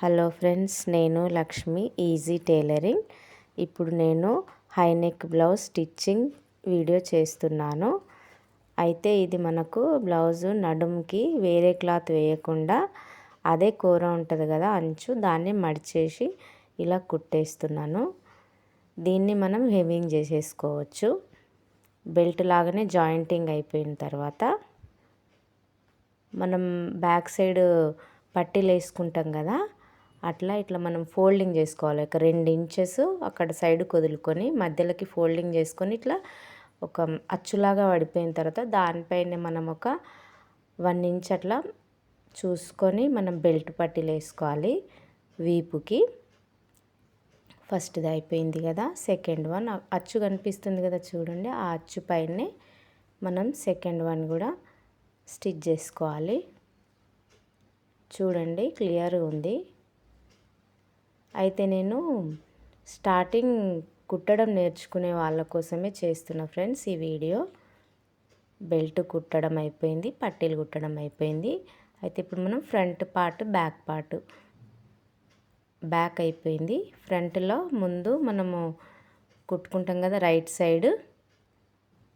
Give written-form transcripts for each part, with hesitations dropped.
Hello friends, నేను Lakshmi easy tailoring. ఇప్పుడు నేను high neck blouse stitching video చేస్తున్నాను. అయితే ఇది మనకు బ్లౌజు నడుముకి వేరే క్లాత్ వేయకుండా అదే కూర ఉంటుంది కదా అంచు, దాన్ని మడిచేసి ఇలా కుట్టేస్తున్నాను. దీన్ని మనం హెమ్మింగ్ చేసేసుకోవచ్చు. బెల్ట్ లాగానే జాయింటింగ్ అయిపోయిన తర్వాత మనం బ్యాక్ సైడ్ పట్టీలు వేసుకుంటాం కదా, అట్లా ఇట్లా మనం ఫోల్డింగ్ చేసుకోవాలి. ఒక 2 ఇంచెస్ అక్కడ సైడ్ వదులుకొని మధ్యలోకి ఫోల్డింగ్ చేసుకొని ఇట్లా ఒక అచ్చులాగా పడిపోయిన తర్వాత దానిపైన మనం ఒక 1 ఇంచ్ అట్లా చూసుకొని మనం బెల్ట్ పట్టీలు వేసుకోవాలి వీపుకి. ఫస్ట్ది అయిపోయింది కదా, సెకండ్ వన్ అచ్చు కనిపిస్తుంది కదా చూడండి, ఆ అచ్చు పైనే మనం సెకండ్ వన్ కూడా స్టిచ్ చేసుకోవాలి. చూడండి క్లియర్గా ఉంది. అయితే నేను స్టార్టింగ్ కుట్టడం నేర్చుకునే వాళ్ళ కోసమే చేస్తున్నా ఫ్రెండ్స్ ఈ వీడియో. బెల్ట్ కుట్టడం అయిపోయింది, పట్టీలు కుట్టడం అయిపోయింది. అయితే ఇప్పుడు మనం ఫ్రంట్ పార్ట్ బ్యాక్ అయిపోయింది. ఫ్రంట్లో ముందు మనము కుట్టుకుంటాం కదా రైట్ సైడ్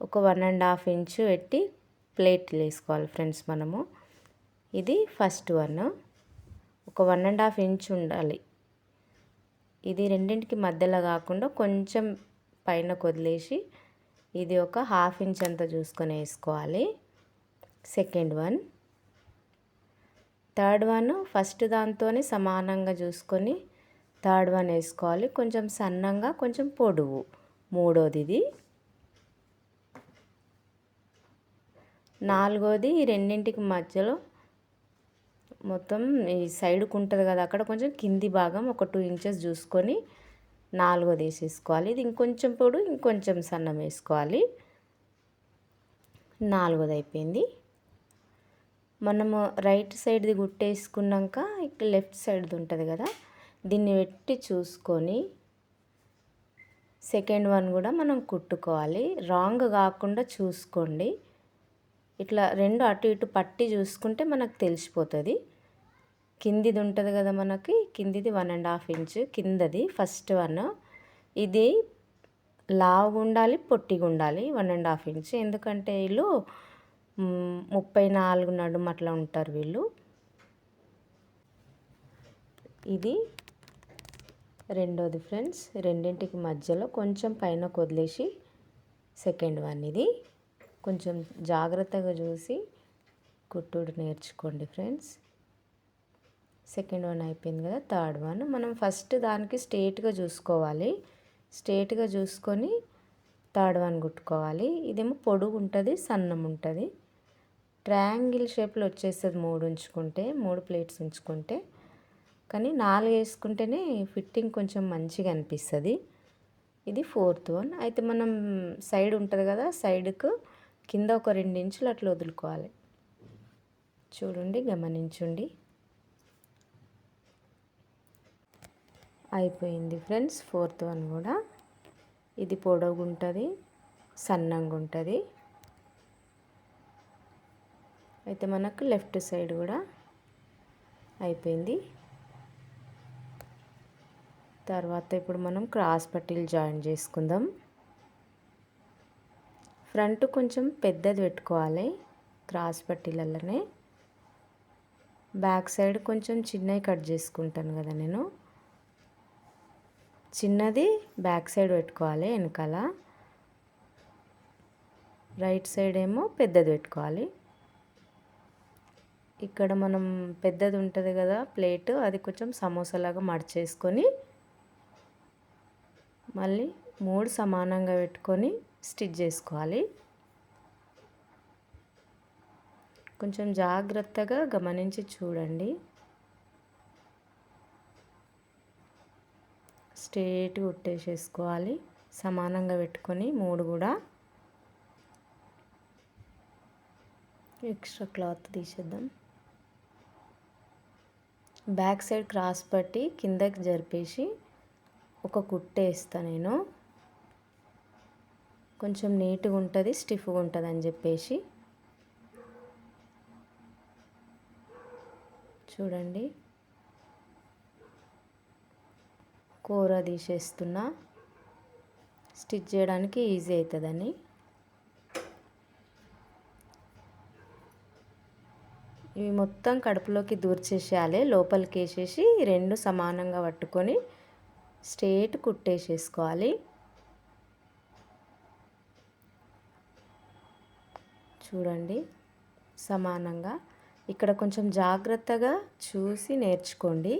ఒక 1.5 ఇంచ్ పెట్టి ప్లేట్లు వేసుకోవాలి ఫ్రెండ్స్ మనము. ఇది ఫస్ట్ వన్, ఒక 1.5 ఇంచ్ ఉండాలి. ఇది రెండింటికి మధ్యలో కాకుండా కొంచెం పైన వదిలేసి ఇది ఒక 1/2 ఇంచ్ అంతా చూసుకొని వేసుకోవాలి. Second one, third one first దాంతోనే సమానంగా చూసుకొని థర్డ్ వన్ వేసుకోవాలి. కొంచెం సన్నంగా కొంచెం పొడవు. మూడోది ఇది. నాలుగోది ఈ రెండింటికి మధ్యలో మొత్తం ఈ సైడ్కు ఉంటుంది కదా, అక్కడ కొంచెం కింది భాగం ఒక 2 ఇంచెస్ చూసుకొని నాలుగోది వేసేసుకోవాలి. ఇది ఇంకొంచెం పొడు ఇంకొంచెం సన్నం వేసుకోవాలి. నాలుగోది అయిపోయింది. మనము రైట్ సైడ్ది కుట్టేసుకున్నాక ఇక్కడ లెఫ్ట్ సైడ్ది ఉంటుంది కదా, దీన్ని పెట్టి చూసుకొని సెకండ్ వన్ కూడా మనం కుట్టుకోవాలి. రాంగ్ కాకుండా చూసుకోండి. ఇట్లా రెండు అటు ఇటు పట్టి చూసుకుంటే మనకు తెలిసిపోతుంది. కిందిది ఉంటుంది కదా మనకి, కిందిది 1.5 ఇంచ్ కిందది ఫస్ట్ వన్. ఇది లావుగా ఉండాలి, పొట్టిగా ఉండాలి 1.5 ఇంచ్. ఎందుకంటే వీళ్ళు 34 నడుము అట్లా ఉంటారు వీళ్ళు. ఇది రెండోది ఫ్రెండ్స్, రెండింటికి మధ్యలో కొంచెం పైన వదిలేసి సెకండ్ వన్. ఇది కొంచెం జాగ్రత్తగా చూసి కుట్టుడు నేర్చుకోండి ఫ్రెండ్స్. సెకండ్ వన్ అయిపోయింది కదా, థర్డ్ వన్ మనం ఫస్ట్ దానికి స్ట్రేట్గా చూసుకోవాలి. స్ట్రేట్గా చూసుకొని థర్డ్ వన్ కుట్టుకోవాలి. ఇదేమో పొడుగు ఉంటుంది, సన్నం ఉంటుంది. ట్రయాంగిల్ షేప్లో వచ్చేస్తుంది 3 ఉంచుకుంటే, 3 ప్లేట్స్ ఉంచుకుంటే. కానీ 4 వేసుకుంటేనే ఫిట్టింగ్ కొంచెం మంచిగా అనిపిస్తుంది. ఇది ఫోర్త్ వన్. అయితే మనం సైడ్ ఉంటుంది కదా, సైడ్కు కింద ఒక 2 ఇంచులు అట్లా వదులుకోవాలి. చూడండి, గమనించండి. అయిపోయింది ఫ్రెండ్స్ ఫోర్త్ వన్ కూడా. ఇది పొడవుగా ఉంటుంది, సన్నంగా ఉంటుంది. అయితే మనకు లెఫ్ట్ సైడ్ కూడా అయిపోయింది. తర్వాత ఇప్పుడు మనం క్రాస్ పట్టీలు జాయిన్ చేసుకుందాం. ఫ్రంట్ కొంచెం పెద్దది పెట్టుకోవాలి క్రాస్ పట్టీలలోనే. బ్యాక్ సైడ్ కొంచెం చిన్నవి కట్ చేసుకుంటాను కదా నేను, చిన్నది బ్యాక్ సైడ్ పెట్టుకోవాలి వెనకాల. రైట్ సైడ్ ఏమో పెద్దది పెట్టుకోవాలి. ఇక్కడ మనం పెద్దది ఉంటుంది కదా ప్లేట్, అది కొంచెం సమోసాలాగా మడిచేసుకొని మళ్ళీ 3 సమానంగా పెట్టుకొని స్టిచ్ చేసుకోవాలి. కొంచెం జాగ్రత్తగా గమనించి చూడండి. స్ట్రేట్గా కుట్టేసేసుకోవాలి, సమానంగా పెట్టుకొని 3 కూడా. ఎక్స్ట్రా క్లాత్ తీసేద్దాం. బ్యాక్ సైడ్ క్రాస్ పట్టి కిందకి జరిపేసి ఒక కుట్టేస్తా నేను. కొంచెం నీట్గా ఉంటుంది, స్టిఫ్గా ఉంటుంది అని చెప్పేసి. చూడండి, కూర తీసేస్తున్నా, స్టిచ్ చేయడానికి ఈజీ అవుతుందని. ఇవి మొత్తం కడుపులోకి దూర్చేసేయాలి. లోపలికి వేసేసి రెండు సమానంగా పట్టుకొని స్ట్రేట్ కుట్టేసేసుకోవాలి. చూడండి సమానంగా. ఇక్కడ కొంచెం జాగ్రత్తగా చూసి నేర్చుకోండి.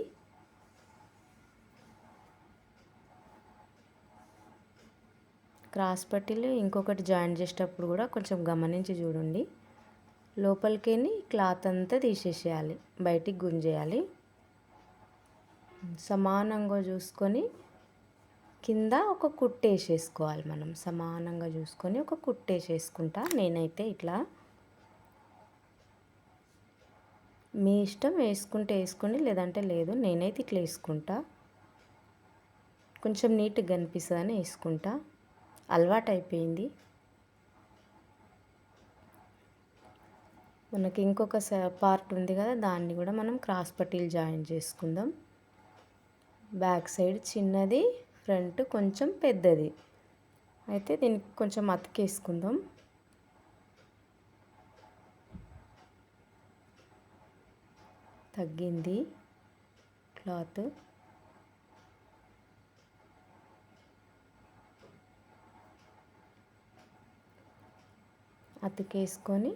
క్రాస్ పట్టీలు ఇంకొకటి జాయిన్ చేసేటప్పుడు కూడా కొంచెం గమనించి చూడండి. లోపలికి క్లాత్ అంతా తీసేసేయాలి, బయటికి గుంజేయాలి. సమానంగా చూసుకొని కింద ఒక కుట్టేసేసుకోవాలి. మనం సమానంగా చూసుకొని ఒక కుట్టేసేసుకుంటా. నేనైతే ఇట్లా, మీ ఇష్టం వేసుకుంటే వేసుకోండి, లేదంటే లేదు. నేనైతే ఇట్లా వేసుకుంటా, కొంచెం నీట్గా కనిపిస్తుందని వేసుకుంటా. అలవాటు అయిపోయింది. మనకి ఇంకొక పార్ట్ ఉంది కదా, దాన్ని కూడా మనం క్రాస్ పట్టీలు జాయిన్ చేసుకుందాం. బ్యాక్ సైడ్ చిన్నది, ఫ్రంట్ కొంచెం పెద్దది. అయితే దీనికి కొంచెం అతికేసుకుందాం. తగ్గింది క్లాత్. అతికేసుకొని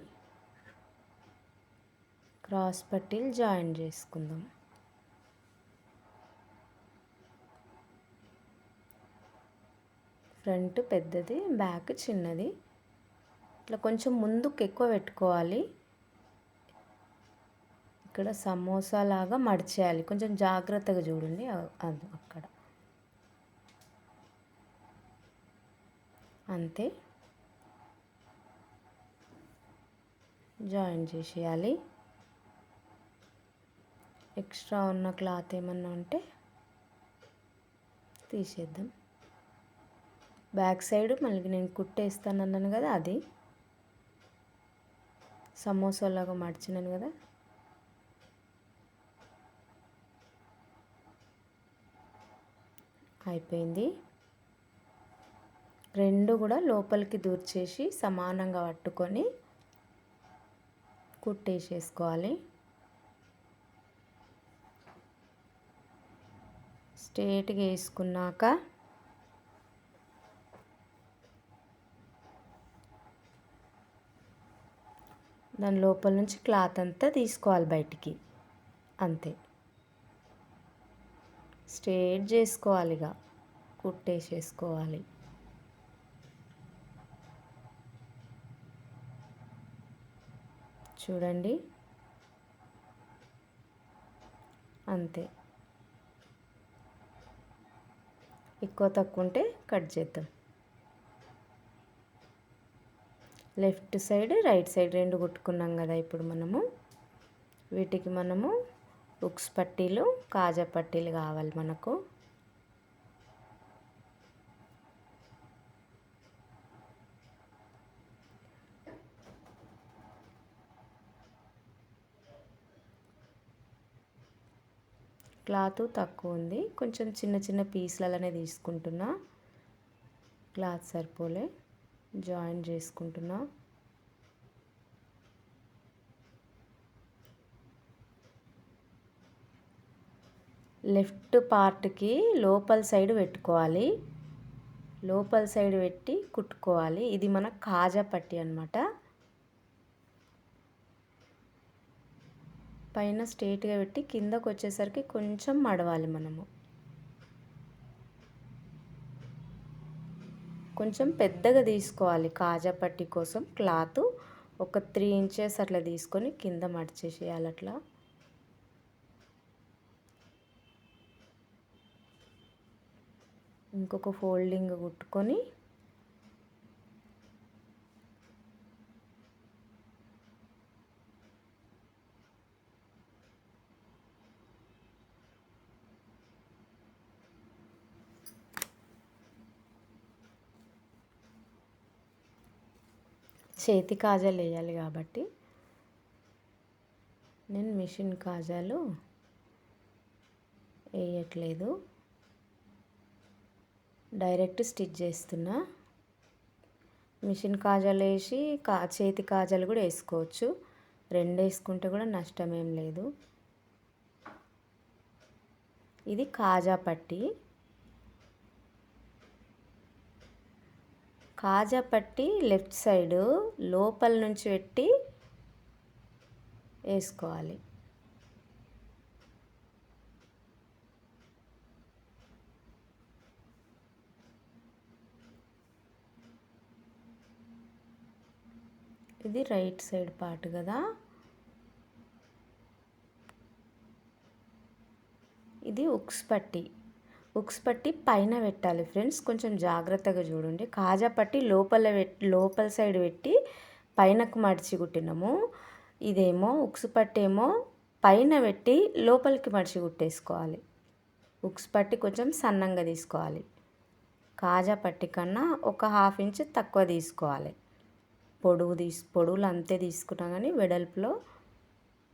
క్రాస్ పట్టీలు జాయిన్ చేసుకుందాం. ఫ్రంట్ పెద్దది, బ్యాక్ చిన్నది. ఇట్లా కొంచెం ముందుకు ఎక్కువ పెట్టుకోవాలి. ఇక్కడ సమోసా లాగా మడిచేయాలి. కొంచెం జాగ్రత్తగా చూడండి. అది అక్కడ అంతే జాయిన్ చేసేయాలి. ఎక్స్ట్రా ఉన్న క్లాత్ ఏమన్నా ఉంటే తీసేద్దాం. బ్యాక్ సైడ్ మళ్ళీ నేను కుట్టేస్తాను అన్నాను కదా, అది సమోసాలాగా మడిచినాను కదా, అయిపోయింది. రెండు కూడా లోపలికి దూర్చేసి సమానంగా పట్టుకొని కుట్టేసేసుకోవాలి. స్ట్రేట్గా వేసుకున్నాక దాని లోపల నుంచి క్లాత్ అంతా తీసుకోవాలి బయటికి. అంతే, స్ట్రేట్ చేసుకోవాలి, ఇక కుట్టేసేసుకోవాలి. చూడండి అంతే. ఎక్కువ తక్కువ ఉంటే కట్ చేద్దాం. లెఫ్ట్ సైడ్ రైట్ సైడ్ రెండు కుట్టుకున్నాం కదా. ఇప్పుడు వీటికి మనము ఉక్స్ పట్టీలు, కాజా పట్టీలు కావాలి మనకు. క్లాత్ తక్కువ ఉంది, కొంచెం చిన్న చిన్న పీసులనే తీసుకుంటున్నా. క్లాత్ సరిపోలే, జాయిన్ చేసుకుంటున్నా. లెఫ్ట్ పార్ట్కి లోపల సైడ్ పెట్టుకోవాలి. లోపల సైడ్ పెట్టి కుట్టుకోవాలి. ఇది మన కాజా పట్టీ అన్నమాట. పైన స్ట్రేట్గా పెట్టి కిందకు వచ్చేసరికి కొంచెం మడవాలి. మనము కొంచెం పెద్దగా తీసుకోవాలి. కాజా పట్టీ కోసం క్లాత్ ఒక 3 ఇంచెస్ అట్లా తీసుకొని కింద మడిచేసేయాలి. అట్లా ఇంకొక ఫోల్డింగ్ కుట్టుకొని చేతి కాజాలు వేయాలి కాబట్టి నేను మిషన్ కాజాలు వేయట్లేదు. డైరెక్ట్ స్టిచ్ చేస్తున్నా. మిషన్ కాజాలు వేసి చేతి కాజాలు కూడా వేసుకోవచ్చు. రెండు వేసుకుంటే కూడా నష్టం ఏం లేదు. ఇది కాజా పట్టీ. కాజా పట్టీ లెఫ్ట్ సైడ్ లోపల నుంచి పెట్టి వేసుకోవాలి. ఇది రైట్ సైడ్ పార్ట్ కదా. ఇది ఉక్స్ పట్టీ. ఉక్స్ పట్టీ పైన పెట్టాలి ఫ్రెండ్స్, కొంచెం జాగ్రత్తగా చూడండి. కాజా పట్టీ లోపల సైడ్ పెట్టి పైనకు మడిచి కుట్టినాము. ఇదేమో ఉక్స్ పట్టీ ఏమో పైన పెట్టి లోపలికి మడిచి కుట్టేసుకోవాలి. ఉక్స్ పట్టీ కొంచెం సన్నంగా తీసుకోవాలి. కాజా పట్టీ కన్నా ఒక 1/2 ఇంచ్ తక్కువ తీసుకోవాలి. పొడవులు అంతే తీసుకున్నా కానీ వెడల్పులో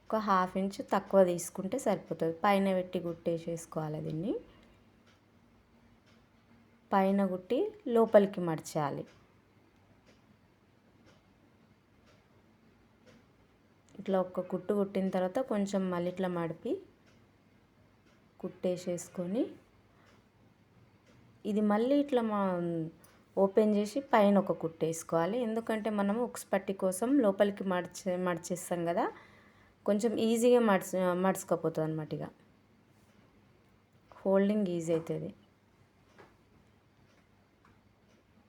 ఒక 1/2 ఇంచ్ తక్కువ తీసుకుంటే సరిపోతుంది. పైన పెట్టి కుట్టేసేసుకోవాలి. దీన్ని పైన కుట్టి లోపలికి మడచాలి. ఇట్లా ఒక కుట్టు కుట్టిన తర్వాత కొంచెం మళ్ళీ ఇట్లా మడిపి కుట్టేసేసుకొని ఇది మళ్ళీ ఇట్లా ఓపెన్ చేసి పైన ఒక కుట్టేసుకోవాలి. ఎందుకంటే మనము ఉక్స్ పట్టీ కోసం లోపలికి మడిచేస్తాం కదా, కొంచెం ఈజీగా మడుచుకపోతుంది అన్నమాట. ఇక ఫోల్డింగ్ ఈజీ అవుతుంది.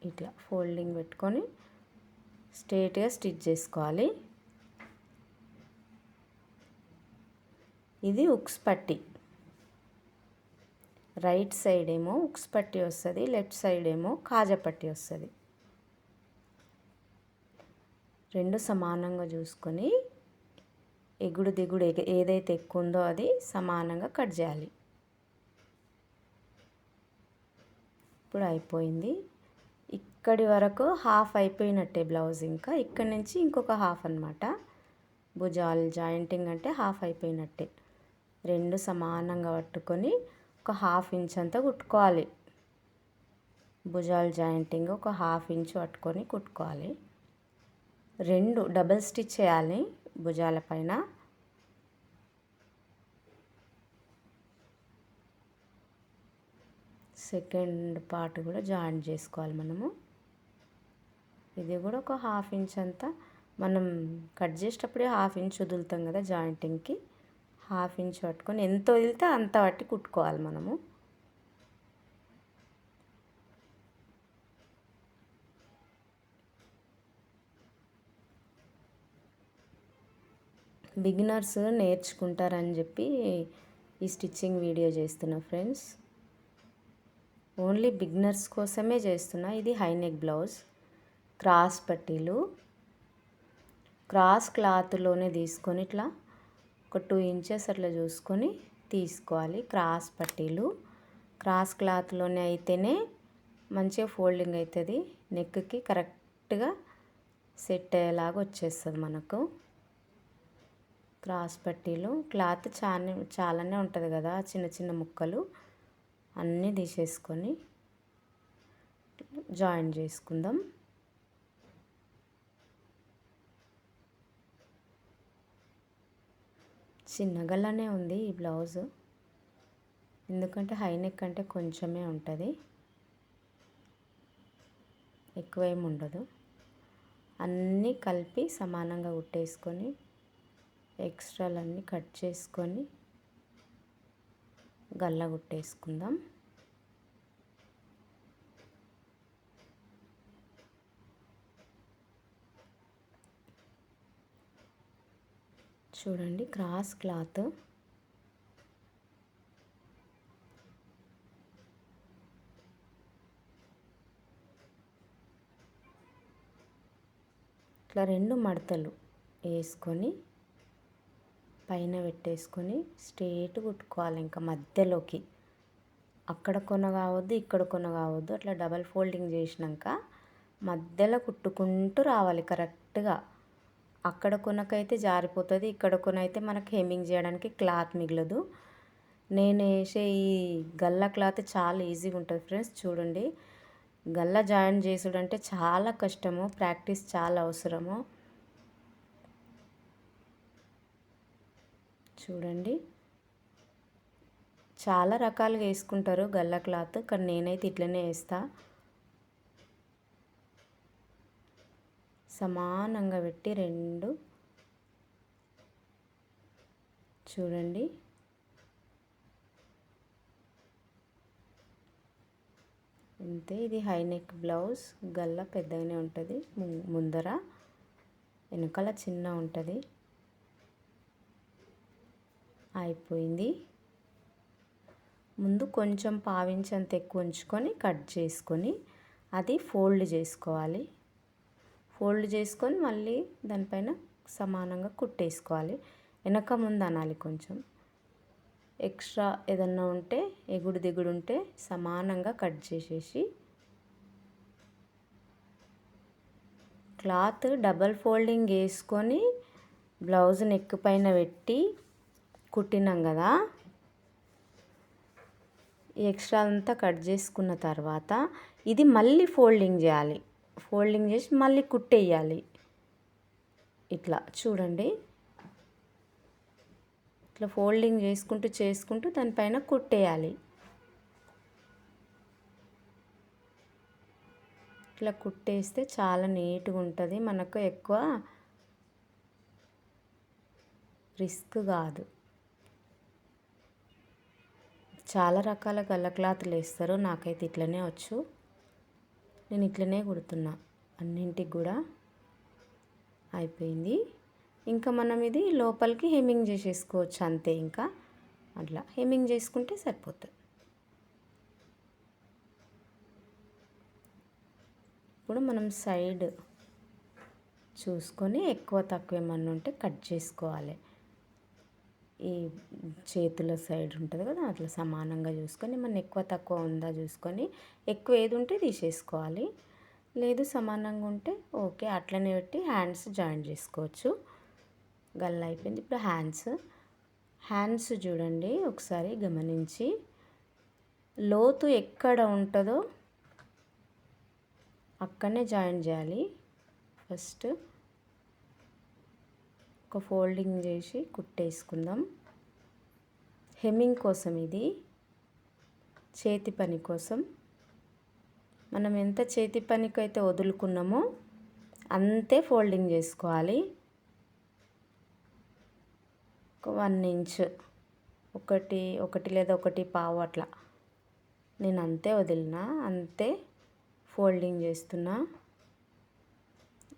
ఇట్లా ఫోల్డింగ్ పెట్టుకొని స్ట్రైట్గా స్టిచ్ చేసుకోవాలి. ఇది ఉక్స్ పట్టీ. రైట్ సైడ్ ఏమో ఉక్స్ పట్టీ వస్తుంది, లెఫ్ట్ సైడ్ ఏమో కాజా పట్టీ వస్తుంది. రెండు సమానంగా చూసుకొని ఎగుడు దిగుడు ఏదైతే ఎక్కువ ఉందో అది సమానంగా కట్ చేయాలి. ఇప్పుడు అయిపోయింది. ఇక్కడి వరకు హాఫ్ అయిపోయినట్టే బ్లౌజ్. ఇంకా ఇక్కడి నుంచి ఇంకొక హాఫ్ అన్నమాట. భుజాలు జాయింటింగ్ అంటే హాఫ్ అయిపోయినట్టే. రెండు సమానంగా పట్టుకొని ఒక 1/2 ఇంచ్ అంతా కుట్టుకోవాలి. భుజాలు జాయింటింగ్ ఒక 1/2 ఇంచ్ పట్టుకొని కుట్టుకోవాలి. రెండు డబల్ స్టిచ్ చేయాలి భుజాల పైన. సెకండ్ పార్ట్ కూడా జాయిన్ చేసుకోవాలి మనము. ఇది కూడా ఒక 1/2 ఇంచ్ అంతా మనం కట్ చేసేటప్పుడే 1/2 ఇంచ్ వదులుతాం కదా జాయింటింగ్కి. 1/2 ఇంచ్ పట్టుకొని ఎంత వదిలితే అంత పట్టి కుట్టుకోవాలి మనము. బిగినర్స్ నేర్చుకుంటారని చెప్పి ఈ స్టిచ్చింగ్ వీడియో చేస్తున్నా ఫ్రెండ్స్. ఓన్లీ బిగినర్స్ కోసమే చేస్తున్నా. ఇది హైనెక్ బ్లౌజ్. క్రాస్ పట్టీలు క్రాస్ క్లాత్లోనే తీసుకొని ఇట్లా ఒక 2 ఇంచెస్ అట్లా చూసుకొని తీసుకోవాలి. క్రాస్ పట్టీలు క్రాస్ క్లాత్లోనే అయితేనే మంచిగా ఫోల్డింగ్ అవుతుంది. నెక్కి కరెక్ట్గా సెట్ అయ్యేలాగా వచ్చేస్తుంది మనకు. క్రాస్ పట్టీలు క్లాత్ చాలానే ఉంటుంది కదా, చిన్న చిన్న ముక్కలు అన్నీ తీసేసుకొని జాయిన్ చేసుకుందాం. చిన్నగలానే ఉంది ఈ బ్లౌజ్, ఎందుకంటే హైనెక్ అంటే కొంచెమే ఉంటుంది, ఎక్కువేమి ఉండదు. అన్నీ కలిపి సమానంగా కుట్టేసుకొని ఎక్స్ట్రాలన్నీ కట్ చేసుకొని గల్ల కుట్టేసుకుందాం. చూడండి క్రాస్ క్లాత్ ఇట్లా 2 మడతలు వేసుకొని పైన పెట్టేసుకొని స్ట్రేట్ కుట్టుకోవాలి. ఇంకా మధ్యలోకి అక్కడ కొన కావద్దు, ఇక్కడ కొన కావద్దు. అట్లా డబల్ ఫోల్డింగ్ చేసినాక మధ్యలో కుట్టుకుంటూ రావాలి కరెక్ట్గా. అక్కడ కొనకైతే జారిపోతుంది, ఇక్కడ కొన అయితే మనకు హెమ్మింగ్ చేయడానికి క్లాత్ మిగలదు. నేను వేసే ఈ గల్లా క్లాత్ చాలా ఈజీగా ఉంటుంది ఫ్రెండ్స్. చూడండి, గల్లా జాయిన్ చేసుడు అంటే చాలా కష్టము, ప్రాక్టీస్ చాలా అవసరము. చూడండి, చాలా రకాలుగా వేసుకుంటారు గల్లా క్లాత్, కానీ నేనైతే ఇట్లనే వేస్తా. సమానంగా పెట్టి రెండు చూడండి. అంతే. ఇది హై నెక్ బ్లౌజ్, గల్ల పెద్దగానే ఉంటుంది, ముందర వెనకాల చిన్న ఉంటుంది. అయిపోయింది. ముందు కొంచెం పావించంత ఎక్కువ ఉంచుకొని కట్ చేసుకొని అది ఫోల్డ్ చేసుకోవాలి. ఫోల్డ్ చేసుకొని మళ్ళీ దానిపైన సమానంగా కుట్టేసుకోవాలి. వెనక ముందు అనాలి. కొంచెం ఎక్స్ట్రా ఏదన్నా ఉంటే, ఎగుడు దిగుడు ఉంటే సమానంగా కట్ చేసేసి క్లాత్ డబల్ ఫోల్డింగ్ వేసుకొని బ్లౌజ్ నెక్ పైన పెట్టి కుట్టినాం కదా. ఈ ఎక్స్ట్రా అంతా కట్ చేసుకున్న తర్వాత ఇది మళ్ళీ ఫోల్డింగ్ చేయాలి. ఫోల్డింగ్ చేసి మళ్ళీ కుట్టేయాలి. ఇట్లా చూడండి, ఇట్లా ఫోల్డింగ్ చేసుకుంటూ దానిపైన కుట్టేయాలి. ఇట్లా కుట్టేస్తే చాలా నీట్గా ఉంటుంది, మనకు ఎక్కువ రిస్క్ కాదు. చాలా రకాల గల్ల క్లాత్లు వేస్తారు, నాకైతే ఇట్లనే వచ్చు. నేను ఇట్లనే కుడుతున్నా అన్నింటికి కూడా. అయిపోయింది. ఇంకా మనం ఇది లోపలికి హెమ్మింగ్ చేసేసుకోవచ్చు అంతే. ఇంకా అట్లా హెమ్మింగ్ చేసుకుంటే సరిపోతుంది. ఇప్పుడు మనం సైడ్ చూసుకొని ఎక్కువ తక్కువ ఏమన్నా ఉంటే కట్ చేసుకోవాలి. ఈ చేతుల సైడ్ ఉంటుంది కదా, అట్లా సమానంగా చూసుకొని మన ఎక్కువ తక్కువ ఉందా చూసుకొని ఎక్కువ ఏది ఉంటే తీసేసుకోవాలి. లేదు సమానంగా ఉంటే ఓకే, అట్లనే పెట్టి హ్యాండ్స్ జాయిన్ చేసుకోవచ్చు. గల్ల అయిపోయింది. ఇప్పుడు హ్యాండ్స్ చూడండి, ఒకసారి గమనించి లోతు ఎక్కడ ఉంటుందో అక్కడనే జాయిన్ చేయాలి. ఫస్ట్ ఒక ఫోల్డింగ్ చేసి కుట్టేసుకుందాం. హెమ్మింగ్ కోసం, ఇది చేతి పని కోసం. మనం ఎంత చేతి పనికి అయితే వదులుకున్నామో అంతే ఫోల్డింగ్ చేసుకోవాలి. ఒక 1 ఇంచ్, ఒకటి లేదా 1.25 అట్లా నేను అంతే వదిలినా, అంతే ఫోల్డింగ్ చేస్తున్నా.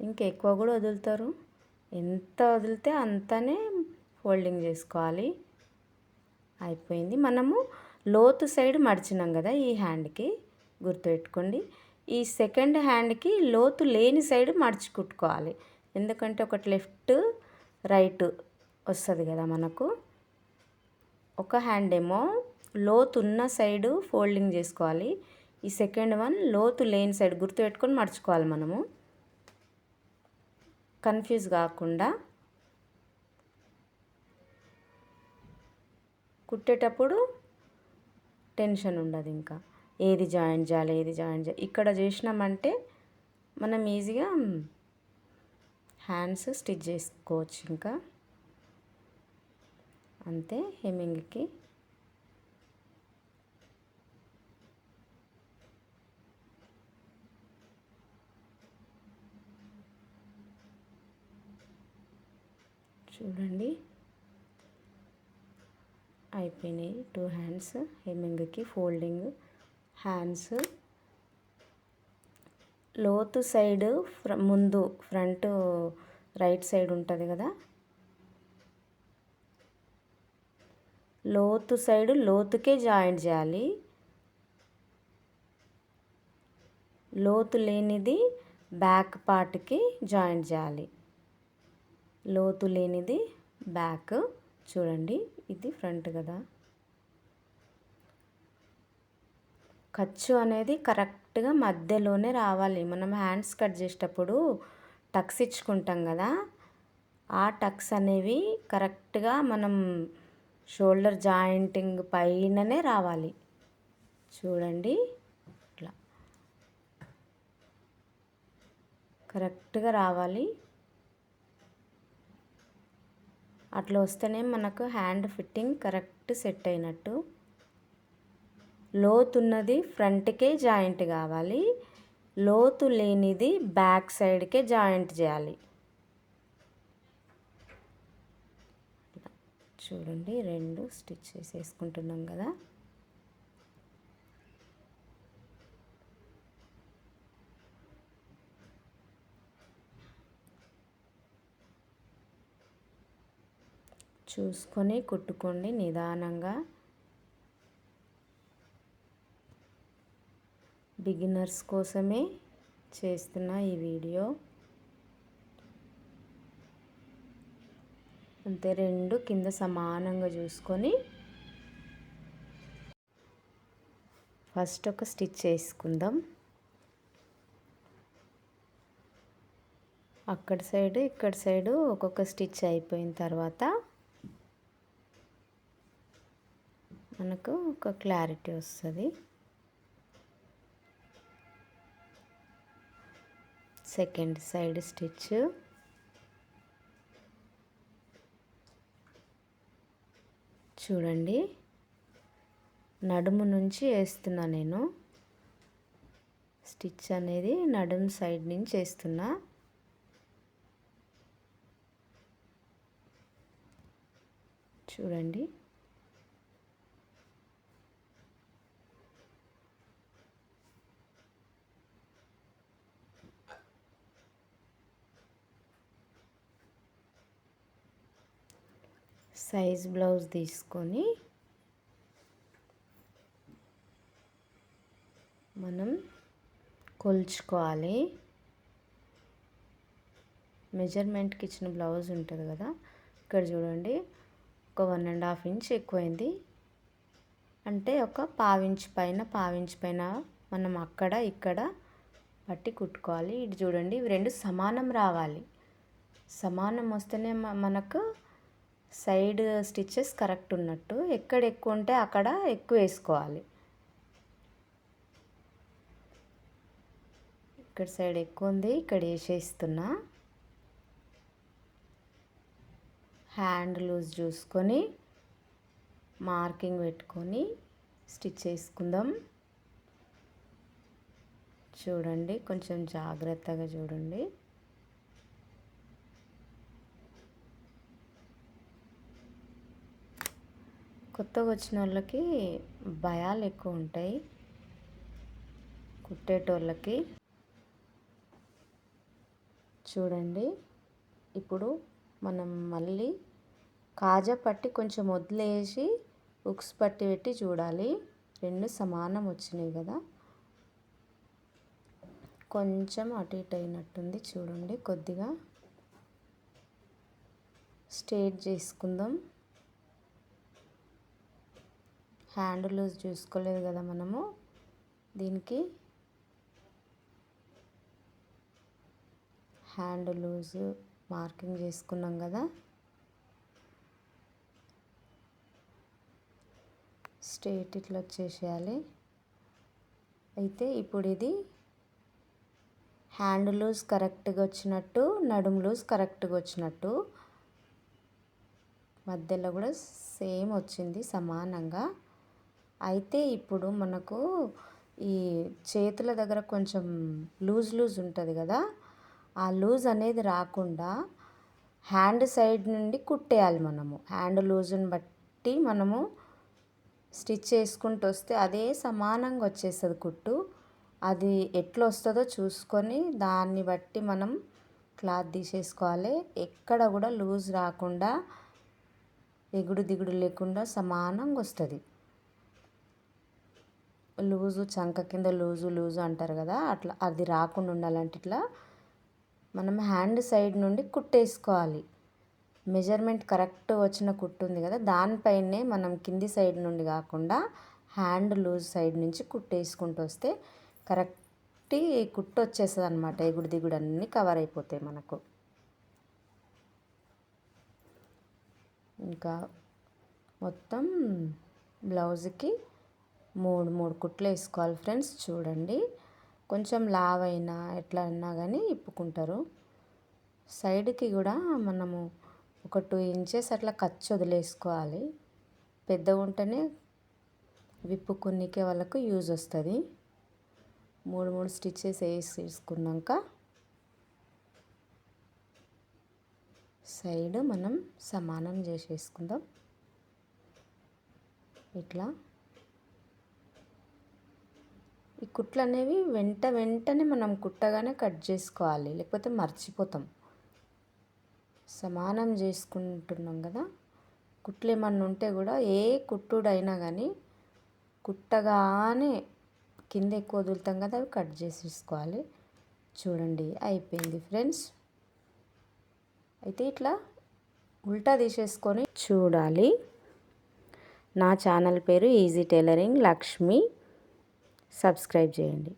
ఇంకెక్కువ కూడా వదులుతారు, ఎంత వదిలితే అంతనే ఫోల్డింగ్ చేసుకోవాలి. అయిపోయింది. మనము లోతు సైడ్ మడిచినాం కదా ఈ హ్యాండ్కి, గుర్తుపెట్టుకోండి. ఈ సెకండ్ హ్యాండ్కి లోతు లేని సైడ్ మడిచి కుట్టుకోవాలి. ఎందుకంటే ఒకటి లెఫ్ట్ రైట్ వస్తుంది కదా మనకు. ఒక హ్యాండ్ ఏమో లోతు ఉన్న సైడు ఫోల్డింగ్ చేసుకోవాలి, ఈ సెకండ్ వన్ లోతు లేని సైడ్ గుర్తుపెట్టుకొని మడుచుకోవాలి. మనము కన్ఫ్యూజ్ కాకుండా కుట్టేటప్పుడు టెన్షన్ ఉండదు. ఇంకా ఏది జాయిన్ చేయాలి, ఇక్కడ చేసినామంటే మనం ఈజీగా హ్యాండ్స్ స్టిచ్ చేసుకోవచ్చు. ఇంకా అంతే. హెమ్మింగ్కి చూడండి అయిపోయినాయి 2 హ్యాండ్స్. హెమ్మింగ్కి ఫోల్డింగ్ హ్యాండ్స్. లోతు సైడ్ ముందు ఫ్రంట్ రైట్ సైడ్ ఉంటుంది కదా, లోతు సైడ్ లోతుకే జాయింట్ చేయాలి. లోతు లేనిది బ్యాక్ పార్ట్కి జాయింట్ చేయాలి. లోతు లేనిది బ్యాక్. చూడండి, ఇది ఫ్రంట్ కదా. ఖర్చు అనేది కరెక్ట్గా మధ్యలోనే రావాలి. మనం హ్యాండ్స్ కట్ చేసేటప్పుడు టక్స్ ఇచ్చుకుంటాం కదా, ఆ టక్స్ అనేవి కరెక్ట్గా మనం షోల్డర్ జాయింటింగ్ పైననే రావాలి. చూడండి ఇట్లా కరెక్ట్గా రావాలి. అట్లా వస్తేనే మనకు హ్యాండ్ ఫిట్టింగ్ కరెక్ట్ సెట్ అయినట్టు. లోతున్నది ఫ్రంట్కే జాయింట్ కావాలి, లోతు లేనిది బ్యాక్ సైడ్కే జాయింట్ చేయాలి. చూడండి 2 స్టిచ్ చేసేసుకుంటున్నాం కదా. చూసుకొని కుట్టుకోండి నిదానంగా. బిగినర్స్ కోసమే చేస్తున్న ఈ వీడియో. అంతే, 2 కింద సమానంగా చూసుకొని ఫస్ట్ ఒక స్టిచ్ చేసుకుందాం. అక్కడ సైడ్ ఇక్కడ సైడు ఒక్కొక్క స్టిచ్ అయిపోయిన తర్వాత మనకు ఒక క్లారిటీ వస్తుంది. సెకండ్ సైడ్ స్టిచ్ చూడండి, నడుము నుంచి వేస్తున్నా నేను. స్టిచ్ అనేది నడుము సైడ్ నుంచి వేస్తున్నా. చూడండి సైజ్ బ్లౌజ్ తీసుకొని మనం కొలుచుకోవాలి. మెజర్మెంట్కి ఇచ్చిన బ్లౌజ్ ఉంటుంది కదా, ఇక్కడ చూడండి ఒక 1.5 ఇంచ్ ఎక్కువైంది. అంటే ఒక పావించ్ పైన మనం అక్కడ ఇక్కడ పట్టి కుట్టుకోవాలి. ఇటు చూడండి, ఇవి 2 సమానం రావాలి. సమానం వస్తేనే మనకు సైడ్ స్టిచెస్ కరెక్ట్ ఉన్నట్టు. ఎక్కడ ఎక్కువ ఉంటే అక్కడ ఎక్కువ వేసుకోవాలి. ఇక్కడ సైడ్ ఎక్కువ ఉంది, ఇక్కడ వేసేస్తున్నా. హ్యాండ్ లూజ్ చూసుకొని మార్కింగ్ పెట్టుకొని స్టిచ్ చేసుకుందాం. చూడండి కొంచెం జాగ్రత్తగా చూడండి. కొత్తగా వచ్చిన వాళ్ళకి భయాలు ఎక్కువ ఉంటాయి, కుట్టేటోళ్ళకి. చూడండి ఇప్పుడు మనం మళ్ళీ కాజా పట్టి కొంచెం వదిలేసి ఉక్స్ పట్టి పెట్టి చూడాలి. 2 సమానం వచ్చినాయి కదా, కొంచెం అటు ఇటు అయినట్టుంది. చూడండి కొద్దిగా స్ట్రేట్ చేసుకుందాం. హ్యాండ్ లూజ్ చూసుకోలేదు కదా మనము, దీనికి హ్యాండ్ లూజ్ మార్కింగ్ చేసుకున్నాం కదా. స్ట్రేట్ ఇట్లా వచ్చేసేయాలి. అయితే ఇప్పుడు ఇది హ్యాండ్ లూజ్ కరెక్ట్గా వచ్చినట్టు, నడుము లూజ్ కరెక్ట్గా వచ్చినట్టు, మధ్యలో కూడా సేమ్ వచ్చింది సమానంగా. అయితే ఇప్పుడు మనకు ఈ చేతుల దగ్గర కొంచెం లూజ్ ఉంటుంది కదా, ఆ లూజ్ అనేది రాకుండా హ్యాండ్ సైడ్ నుండి కుట్టేయాలి మనము. హ్యాండ్ లూజ్ని బట్టి మనము స్టిచ్ చేసుకుంటూ వస్తే అదే సమానంగా వచ్చేస్తుంది కుట్టు. అది ఎట్లా వస్తుందో చూసుకొని దాన్ని బట్టి మనం క్లాత్ తీసేసుకోవాలి. ఎక్కడ కూడా లూజ్ రాకుండా, ఎగుడు దిగుడు లేకుండా సమానంగా వస్తుంది. లూజు చంక కింద లూజు అంటారు కదా, అట్లా అది రాకుండా ఉండాలంటే ఇట్లా మనం హ్యాండ్ సైడ్ నుండి కుట్టేసుకోవాలి. మెజర్మెంట్ కరెక్ట్ వచ్చిన కుట్టు ఉంది కదా, దానిపైనే మనం కింది సైడ్ నుండి కాకుండా హ్యాండ్ లూజ్ సైడ్ నుంచి కుట్టేసుకుంటూ వస్తే కరెక్ట్ కుట్టు వచ్చేస్తుంది అనమాట. ఎగుడు దిగుడు అన్నీ కవర్ అయిపోతాయి మనకు. ఇంకా మొత్తం బ్లౌజ్కి 3 కుట్లు వేసుకోవాలి ఫ్రెండ్స్. చూడండి, కొంచెం లావ్ అయినా ఎట్లా అన్నా కానీ ఇప్పుకుంటారు. సైడ్కి కూడా మనము ఒక 2 ఇంచెస్ అట్లా ఖర్చు వదిలేసుకోవాలి. పెద్దగా ఉంటేనే విప్పుకునికే వాళ్ళకు యూజ్ వస్తుంది. 3 స్టిచెస్ వేసుకున్నాక సైడ్ మనం సమానం చేసేసుకుందాం. ఇట్లా ఈ కుట్లు అనేవి వెంటనే మనం కుట్టగానే కట్ చేసుకోవాలి, లేకపోతే మర్చిపోతాం. సమానం చేసుకుంటున్నాం కదా. కుట్లు ఏమన్నా ఉంటే కూడా ఏ కుట్టుడైనా కానీ కుట్టగానే కింద ఎక్కువ వదులుతాం కదా, అవి కట్ చేసేసుకోవాలి. చూడండి, అయిపోయింది ఫ్రెండ్స్. అయితే ఇట్లా ఉల్టా తీసేసుకొని చూడాలి. నా ఛానల్ పేరు ఈజీ టైలరింగ్ లక్ష్మి. సబ్స్క్రైబ్ చేయండి.